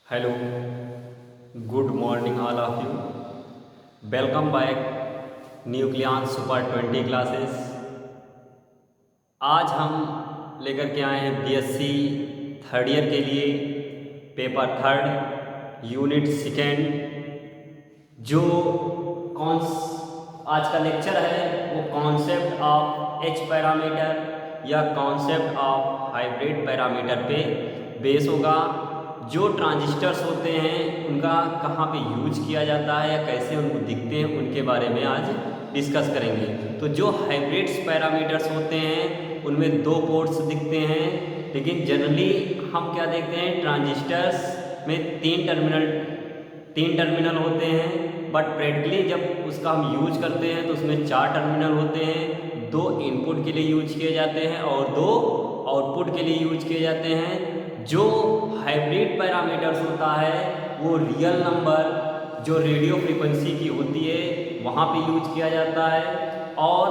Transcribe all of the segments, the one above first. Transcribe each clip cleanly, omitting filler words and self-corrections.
Hello, good morning all of you. Welcome back Nucleon Super 20 classes. आज हम लेकर के आए हैं बीएससी थर्ड ईयर के लिए पेपर थर्ड यूनिट सेकेंड। जो कॉन्स आज का लेक्चर है वो कॉन्सेप्ट ऑफ एच पैरामीटर या कॉन्सेप्ट ऑफ हाइब्रिड पैरामीटर पे बेस होगा। जो ट्रांजिस्टर्स होते हैं उनका कहाँ पे यूज किया जाता है या कैसे उनको दिखते हैं उनके बारे में आज डिस्कस करेंगे। तो जो हाइब्रिड्स पैरामीटर्स होते हैं उनमें दो पोर्ट्स दिखते हैं, लेकिन जनरली हम क्या देखते हैं ट्रांजिस्टर्स में तीन टर्मिनल होते हैं, बट प्रैक्टिकली जब उसका हम यूज करते हैं तो उसमें चार टर्मिनल होते हैं। दो इनपुट के लिए यूज किए जाते हैं और दो आउटपुट के लिए यूज किए जाते हैं। जो हाइब्रिड पैरामीटर्स होता है वो रियल नंबर जो रेडियो फ्रीक्वेंसी की होती है वहाँ पे यूज किया जाता है, और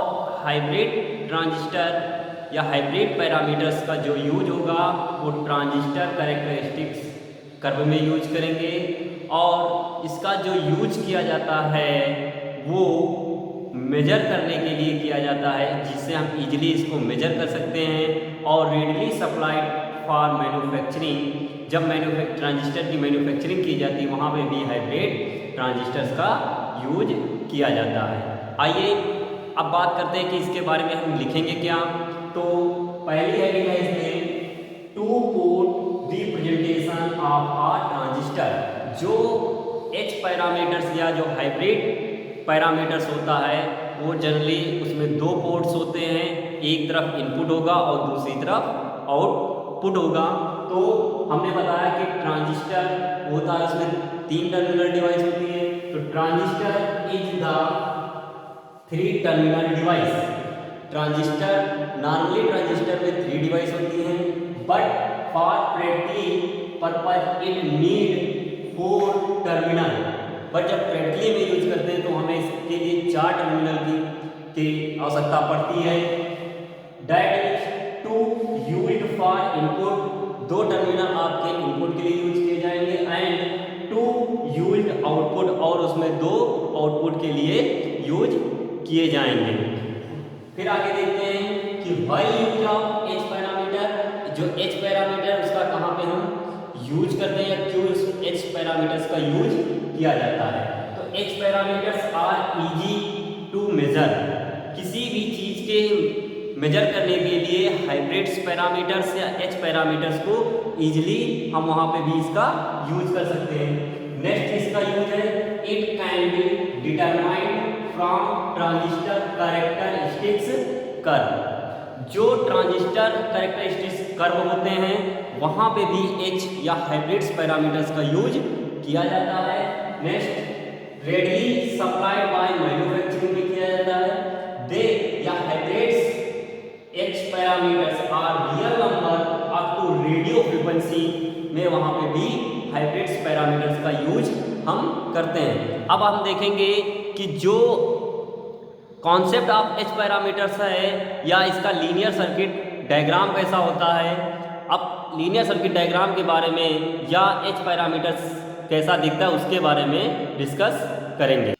हाइब्रिड ट्रांजिस्टर या हाइब्रिड पैरामीटर्स का जो यूज होगा वो ट्रांजिस्टर कैरेक्टरिस्टिक्स कर्व में यूज करेंगे। और इसका जो यूज किया जाता है वो मेजर करने के लिए किया जाता है, जिससे हम इजीली इसको मेजर कर सकते हैं। और रेडली सप्लाइड फॉर मैन्युफैक्चरिंग, जब ट्रांजिस्टर की मैन्युफैक्चरिंग की जाती है वहाँ पे भी हाइब्रिड ट्रांजिस्टर्स का यूज किया जाता है। आइए अब बात करते हैं कि इसके बारे में हम लिखेंगे क्या। तो पहली हेडिंग है इसमें two port representation of a transistor. जो एच पैरामीटर्स या जो हाइब्रिड पैरामीटर्स होता है वो जनरली उसमें दो पोर्ट्स होते हैं, एक तरफ इनपुट होगा और दूसरी तरफ आउटपुट होगा। तो हमने बताया कि ट्रांजिस्टर होता है उसमें तीन टर्मिनल डिवाइस होती है। तो transistor is the three terminal device. Normally transistor में थ्री डिवाइस होती हैं, but for practical purpose it need four terminal. But जब प्रैक्टिकली में यूज करते हैं तो हमें इसके लिए चार टर्मिनल की आवश्यकता पड़ती है। That is to used for input, दो टर्मिनल आपके इनपुट के लिए यूज किए जाएंगे, एंड टू यूज्ड आउटपुट, और उसमें दो आउटपुट के लिए यूज किए जाएंगे। फिर आगे देखते हैं कि why use of H parameter. जो एच पैरामीटर उसका कहाँ पे हम यूज करते हैं या क्यों एच पैरामीटर्स का यूज किया जाता है। तो H parameters are easy to measure. किसी भी चीज के मेजर करने के लिए हाइब्रिड्स पैरामीटर्स या एच पैरामीटर्स को इजीली हम वहां पे भी इसका यूज कर सकते हैं। नेक्स्ट इसका यूज है it can be determined from transistor characteristics curve. जो ट्रांजिस्टर कैरेक्टरिस्टिक्स कर्व होते हैं वहां पे भी एच या हाइब्रिड्स पैरामीटर्स का यूज किया जाता है। Next readily supplied by manufacturing में किया जाता है। दे या hybrids H parameters are real number up to radio frequency में वहां पे भी हाइब्रिड्स पैरामीटर्स का यूज हम करते हैं। अब हम देखेंगे कि जो कॉन्सेप्ट ऑफ एच पैरामीटर्स है या इसका लीनियर सर्किट डायग्राम कैसा होता है। अब लीनियर सर्किट डायग्राम के बारे में या एच पैरामीटर्स कैसा दिखता है उसके बारे में डिस्कस करेंगे।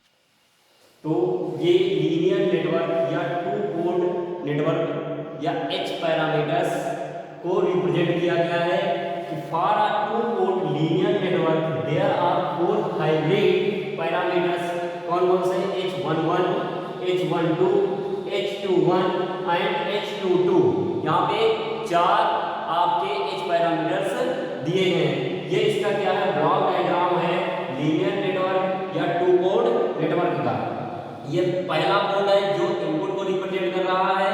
तो ये लीनियर नेटवर्क या टू पोर्ट नेटवर्क या एच पैरामीटर्स को रिप्रेजेंट किया गया है कि for a two port linear network there are four hybrid parameters. कौन कौन से? H11, H12, H21 and H22। यहाँ पे चार आपके एच पैरामीटर्स दिए गए हैं। ये इसका क्या है ब्लॉक डायग्राम है लीनियर नेटवर्क या टू पोर्ट नेटवर्क का। ये पहला पोर्ट है जो इनपुट को रिप्रेजेंट कर रहा है,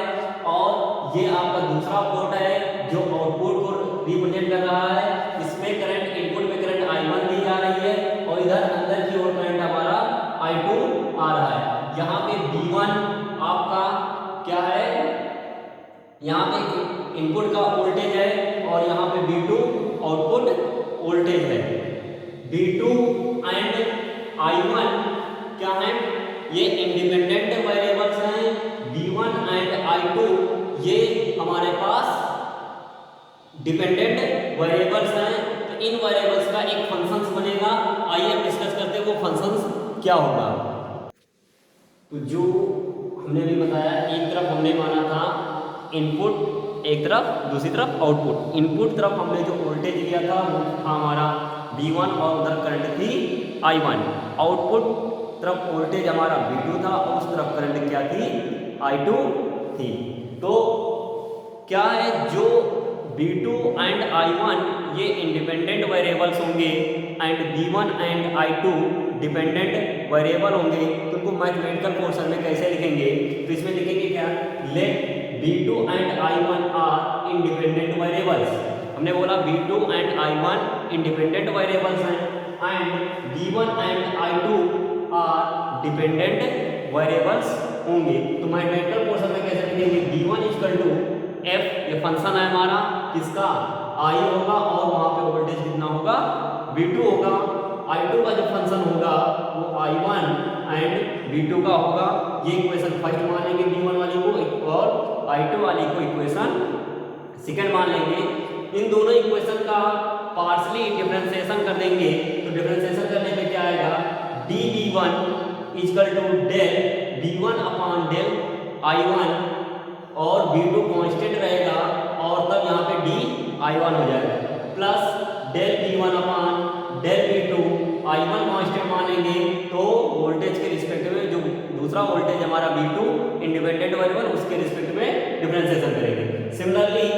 और ये आपका दूसरा पोर्ट है जो आउटपुट को रिप्रेजेंट कर रहा है। इसमें करंट इनपुट में करंट I1 दी जा रही है और इधर अंदर की ओर करंट हमारा I2 आ रहा है। यहाँ पे B1 आपका क्या है, यहाँ पे इनपुट का वोल्टेज है और यहाँ पे B2 आउटपुट वोल्टेज है। B2 एंड I1 क्या है, ये इंडिपेंडेंट वेरिएबल्स हैं। B1 एंड I2 ये हमारे पास डिपेंडेंट वेरिएबल्स हैं। तो इन वेरिएबल्स का एक फंक्शन वो फंक्शंस क्या होगा। तो जो हमने भी बताया, एक तरफ हमने माना था इनपुट, एक तरफ दूसरी तरफ आउटपुट। इनपुट तरफ हमने जो वोल्टेज लिया था वो था हमारा V1 और उधर करंट थी I1। आउटपुट तरफ वोल्टेज हमारा V2 था और उस तरफ करंट क्या थी, I2 थी। तो क्या है, जो V2 एंड I1 ये इंडिपेंडेंट वेरिएबल्स होंगे and V1 and I2 dependent variable होंगे। तो उनको मैथमेटिकल पोर्शन में कैसे लिखेंगे, तो इसमें लिखेंगे क्या, let V2 and I1 are independent variables. हमने बोला V2 and I1 independent variables हैं and V1 and I2 are dependent variables होंगे। तो मैथमेटिकल पोर्शन में कैसे लिखेंगे, V1 इक्वल टू F, ये फंक्शन है हमारा किसका, I होगा और वहां पे वोल्टेज कितना होगा, V2 होगा। I2 का जो फंक्शन होगा वो I1 एंड V2 का होगा। ये इक्वेशन फर्स्ट मान लेंगे V1 वाली को और I2 वाली को इक्वेशन सेकंड मान लेंगे। इन दोनों इक्वेशन का पार्शियली डिफरेंशिएशन कर देंगे। तो डिफरेंशिएशन करने पे क्या आएगा, dV1 equal to del V1 upon del I1 और V2 कांस्टेंट रहेगा और तब यहाँ पे dI1 हो जाएगा, plus del V1 upon del V2, I1 constant मानेंगे तो वोल्टेज के रिस्पेक्ट में जो दूसरा वोल्टेज हमारा V2 इंडिपेंडेंट वेरिएबल, उसके रिस्पेक्ट में डिफरेंशिएशन करेंगे। सिमिलरली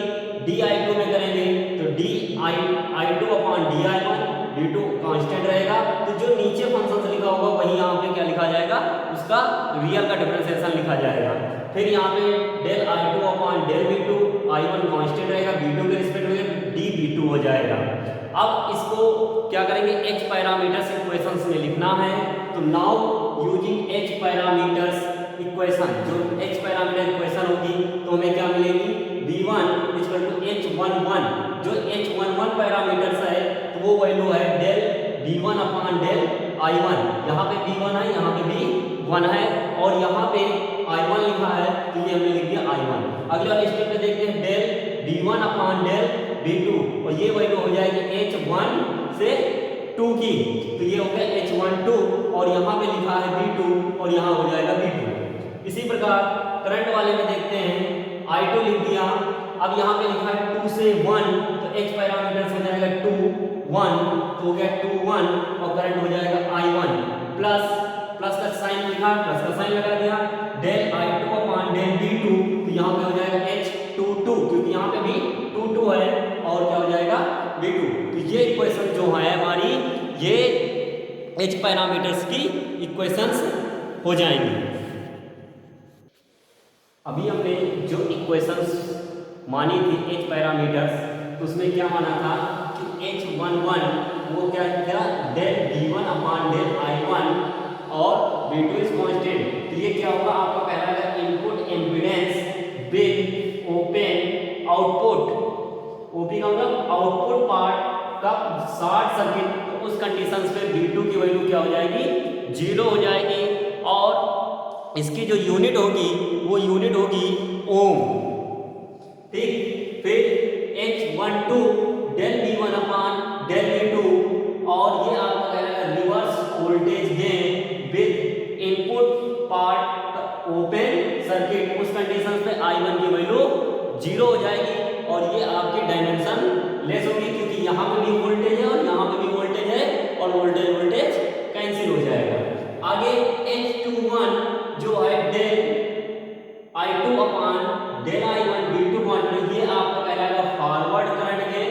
dI2 में करेंगे तो dI2 upon dI1, V2 constant रहेगा। तो जो नीचे फंक्शन लिखा होगा वही यहाँ पे क्या लिखा जाएगा, उसका रियल का डिफरेंशिएशन लिखा जाएगा। फिर यहाँ पे del I2 upon del V2, I1 constant रहेगा, V2 के रिस्पेक्ट में dV2 हो जाएगा। अब इसको क्या करेंगे, h पैरामीटर्स इक्वेशंस में लिखना है। तो now using h parameters equation, जो h पैरामीटर इक्वेशन होगी तो हमें क्या मिलेगी, V1 इक्वल टू H11। जो H11 पैरामीटर्स है तो वो वैल्यू है del V1 upon del I1। यहाँ पे V1 है, यहाँ पे V1 है और यहाँ पे I1 लिखा है तो ये हमने लिख दिया I1। अगले वाले स्टेप पे देखते हैं del V1 upon del V2 और ये वैल्यू हो जाएगी H1 से 2 की, तो ये हो गया H12 और यहाँ पे लिखा है V2 और यहाँ हो जाएगा V2। इसी प्रकार करंट वाले में देखते हैं, I2 लिख दिया, अब यहाँ पे लिखा है 2 से 1 तो H पैरामीटर्स हो जाएगा 2 1 तो हो गया 2 1 और करंट हो जाएगा I1 प्लस का साइन लिखा, प्लस का साइन लगा दिया, del I2 upon del V2 तो यहाँ पे हो जाएगा H22 क्योंकि यहाँ पे भी 2 2 है और क्या हो जाएगा V2। तो ये इक्वेशन जो है हमारी, ये H पैरामीटर्स की इक्वेशंस हो जाएंगी। अभी हमने जो इक्वेशंस मानी थी H पैरामीटर्स, तो उसमें क्या माना था कि H11 वो क्या था, del V1 upon del I1 और V2 इज कांस्टेंट। तो ये क्या होगा, आपका कहलाएगा input impedance with open output. OP का मतलब आउटपुट पार्ट का शॉर्ट सर्किट, तो उस कंडीशंस पे V2 की वैल्यू क्या हो जाएगी, 0 हो जाएगी और इसकी जो यूनिट होगी वो यूनिट होगी ओम। ठीक, फिर H12 del V1 upon del V2 और ये आपका कहलाएगा reverse voltage gain with input part open circuit. उस कंडीशन पे I1 की वैल्यू 0 हो जाएगी और ये आपकी डायमेंशन लेस होगी क्योंकि यहाँ पे भी वोल्टेज है और यहाँ पे भी वोल्टेज है और वोल्टेज कैंसिल हो जाएगा। आगे H21 जो है del I2 upon del I1 V2 quantity, ये आपका कहलाएगा फॉरवर्ड करंट है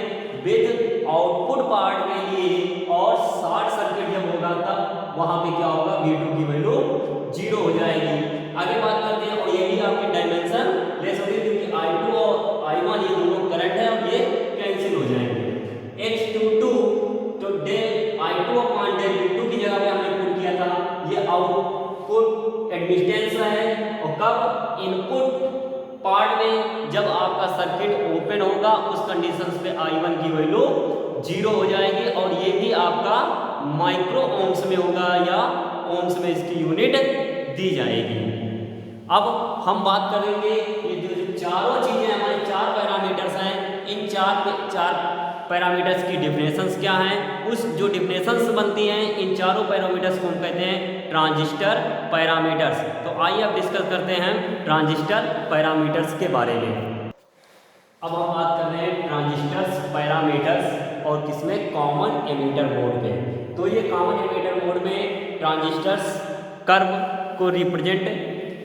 विद आउटपुट पार्ट के लिए और शॉर्ट सर्किट जब होगा तब वहां पे क्या होगा, V2 की वैल्यू 0 हो जाएगी। आगे बात करते हैं और ये भी आपकी डायमेंशन लेस होगी क्योंकि I2 और I1 ये दोनों करंट है और ये कैंसिल हो जाएंगे। H22 तो del I2 upon del V2 की जगह पे हमने पुट किया था, ये आउटपुट एडमिटेंस है और कब, इनपुट पार्ट में जब आपका सर्किट ओपन होगा उस कंडीशंस पे I1 की वैल्यू 0 हो जाएगी और ये भी आपका माइक्रो ओम्स में होगा या ओम्स में इसकी यूनिट दी जाएगी। अब हम बात करेंगे ये जो चारों चीजें हमारे 4 पैरामीटर्स हैं, इन चार पैरामीटर्स की डिफिनेशंस क्या हैं, उस जो डिफिनेशंस बनती हैं इन चारों पैरामीटर्स को हम कहते हैं ट्रांजिस्टर पैरामीटर्स। तो आइए अब डिस्कस करते हैं ट्रांजिस्टर पैरामीटर्स के बारे में। अब हम बात कर रहे हैं ट्रांजिस्टर्स पैरामीटर्स और किसमें, कॉमन एमिटर मोड में। तो ये कॉमन एमिटर मोड में ट्रांजिस्टर्स कर्व को रिप्रेजेंट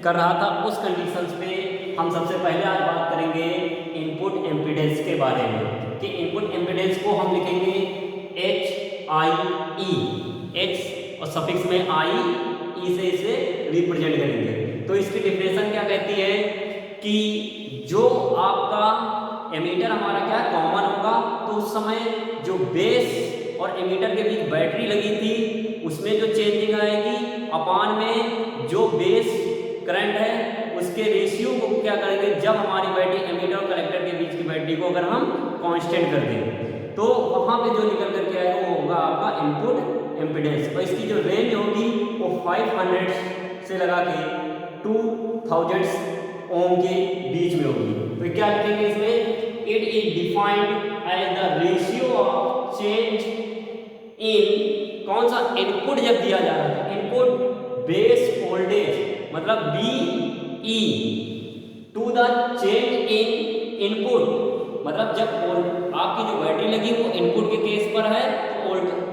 कर रहा था। उस कंडीशंस पे हम सबसे पहले आज बात करेंगे इनपुट एम्पीडेंस के बारे में कि इनपुट एम्पीडेंस को हम लिखेंगे HIE, H और सफिक्स में I, E से इसे रिप्रेजेंट करेंगे। तो इसकी डिफिनेशन क्या कहती है कि जो आपका एमीटर हमारा क्या कॉमन होगा, तो उस समय जो बेस और एमीटर के बीच बैटरी लगी थी उसमें जो चेंजिंग आएगी अपान में जो बेस करंट है उसके रेशियो को क्या करेंगे, जब हमारी बैटरी एमीटर और कलेक्टर के बीच की बैटरी को अगर हम कांस्टेंट कर दें तो वहाँ पे जो निकल करके आएगा वो होगा आपका इनपुट एम्पीडेंस। और इसकी जो रेंज होगी वो 500 से लगा के 2000 ओम के बीच में होगी। तो क्या लिखेंगे इसमें, it is defined as the ratio of change in, कौन सा, इनपुट जब दिया जा रहा है, इनपुट बेस वोल्टेज मतलब BE to the change in input, मतलब जब आपकी जो बैटरी लगी वो इनपुट के केस पर है तो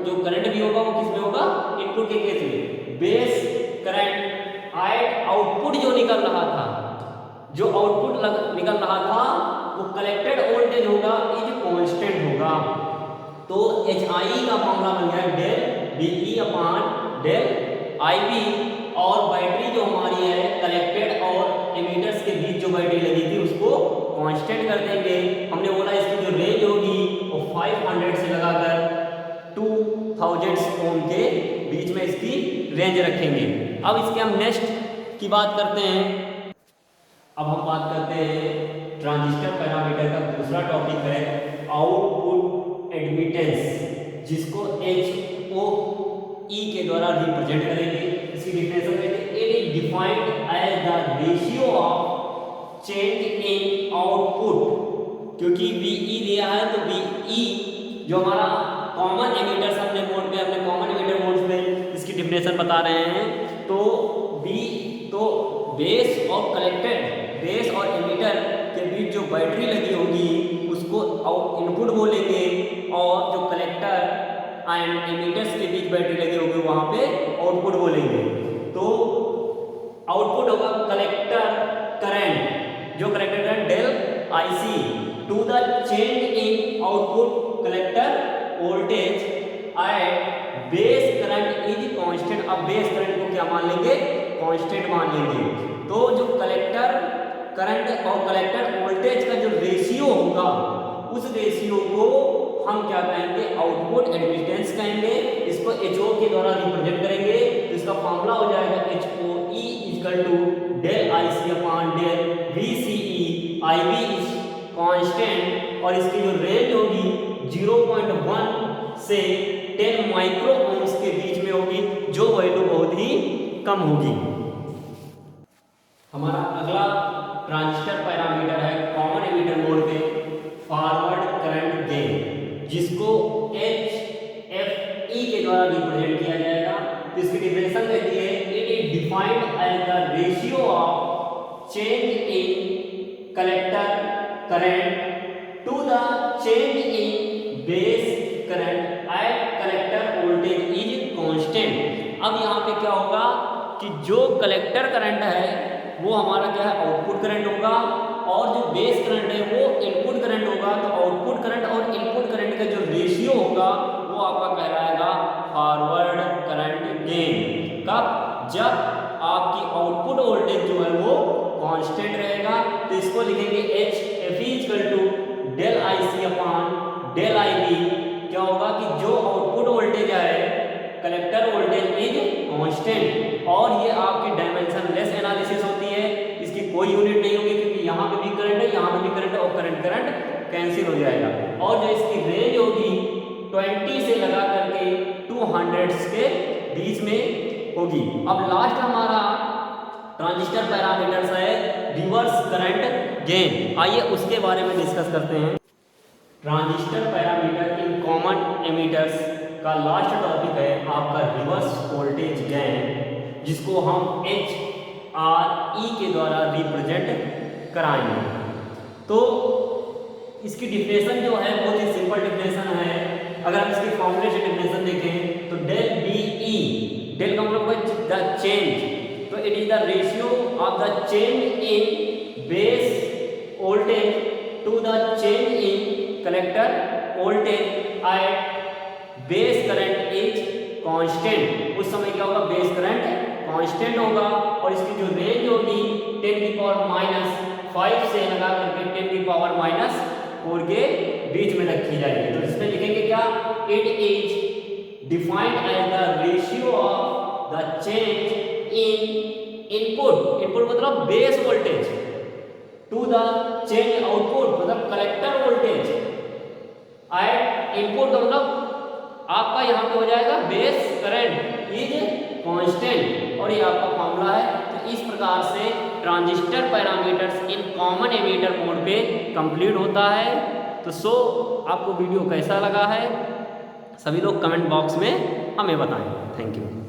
जो करंट भी होगा वो किस में होगा, इनपुट के केस में। बेस करंट एट आउटपुट जो निकल रहा था, जो आउटपुट निकल रहा था वो कलेक्टेड वोल्टेज होगा इज कांस्टेंट होगा। तो HIE का फॉर्मूला बन गया del BE upon del IB, और बैटरी जो हमारी है कलेक्टेड और एमीटर्स के बीच जो बैटरी लगी थी उसको कांस्टेंट कर देंगे। हमने बोला इसकी जो रेंज होगी वो 500 से लगाकर 2000 ओम के बीच में इसकी रेंज रखेंगे। अब इसके हम नेक्स्ट की बात करते हैं। अब हम बात करते हैं ट्रांजिस्टर पैरामीटर का दूसरा टॉपिक है आउटपुट एडमिटेंस, जिसको HOE के द्वारा रिप्रेजेंट करेंगे। इसकी डिफिनेशन कहते हैं it is defined as the ratio of change in output. क्योंकि VE दिया है तो VE जो हमारा कॉमन एमिटर्स अपने मोड में, अपने कॉमन एमिटर मोड्स में इसकी डिफिनेशन बता रहे हैं। तो बेस और कलेक्टेड, बेस और एमिटर के बीच जो बैटरी लगी होगी उसको इनपुट बोलेंगे, और जो कलेक्टर एंड एमिटर्स के बीच बैटरी लगी होगी वहां पे आउटपुट बोलेंगे। तो आउटपुट होगा कलेक्टर करंट, जो collector current del IC to the change in output collector voltage at base current is constant. अब बेस करंट को क्या मान लेंगे, कांस्टेंट मान लेंगे। तो जो कलेक्टर करंट और कलेक्टर वोल्टेज का जो रेशियो होगा उस रेशियो को हम क्या कहेंगे, आउटपुट एडमिटेंस कहेंगे। इसको HO के द्वारा रिप्रेजेंट करेंगे। तो इसका फॉर्मूला हो जाएगा HOE equal to del IC upon del VCE, IB is constant, और इसकी जो रेंज होगी 0.1 से 10 माइक्रो ओम्स के बीच में होगी, जो वैल्यू बहुत ही कम होगी। हमारा अगला ट्रांजिस्टर पैरामीटर है कॉमन एमिटर मोड पे फॉरवर्ड करंट गेन, जिसको HFE के द्वारा रिप्रेजेंट किया जाएगा। तो इसकी डिफिनेशन कहती है it is defined as the ratio of change in collector current to the change in base current at collector voltage is constant. अब यहाँ पे क्या होगा कि जो कलेक्टर करंट है वो हमारा क्या है, आउटपुट करंट होगा, और जो बेस करंट है वो इनपुट करंट होगा। तो आउटपुट करंट और इनपुट करंट का जो रेशियो होगा वो आपका कहलाएगा फॉरवर्ड करंट गेन। कब, जब आपकी आउटपुट वोल्टेज जो है वो कांस्टेंट रहेगा। तो इसको लिखेंगे HFE equal to del IC upon del IB। क्या होगा कि जो आउटपुट वोल्टेज है कलेक्टर वोल्टेज इज कांस्टेंट, और ये आपकी डायमेंशन लेस एनालिसिस होती है, इसकी कोई यूनिट नहीं होगी क्योंकि यहाँ पे भी करंट है, यहाँ पे भी करंट है, और करंट कैंसिल हो जाएगा। और जो इसकी रेंज होगी 20 से लगा करके 200 के बीच में होगी। अब लास्ट हमारा ट्रांजिस्टर पैरामीटर्स है रिवर्स करंट गेन। आइए उसके बारे में डिस्कस करते हैं। Transistor parameter in common ammeters का लास्ट टॉपिक है आपका रिवर्स वोल्टेज गेन, जिसको हम HRE के द्वारा रिप्रेजेंट कराएंगे। तो इसकी डिफिनेशन जो है बहुत ही सिंपल डिफिनेशन है। अगर हम इसके फॉर्मूले से डिफिनेशन देखें तो डेल BE, डेल का मतलब द चेंज, तो it is the ratio of the change in base voltage to the change in collector voltage at base current is constant. उस समय क्या होगा, बेस करंट कांस्टेंट होगा और इसकी जो रेंज होगी 10⁻⁵ से लगा करके 10⁻⁴ के बीच में रखी जाएगी। तो इसमें लिखेंगे क्या, it is defined as the ratio of the change in input, input मतलब base voltage, to the change output मतलब कलेक्टर वोल्टेज एट इनपुट, मतलब आपका यहाँ पे हो जाएगा बेस करंट इज कांस्टेंट, और ये आपका फॉर्मूला है। तो इस प्रकार से transistor parameters in common ammeter mode पे कंप्लीट होता है। तो आपको वीडियो कैसा लगा है सभी लोग कमेंट बॉक्स में हमें बताएं। Thank you.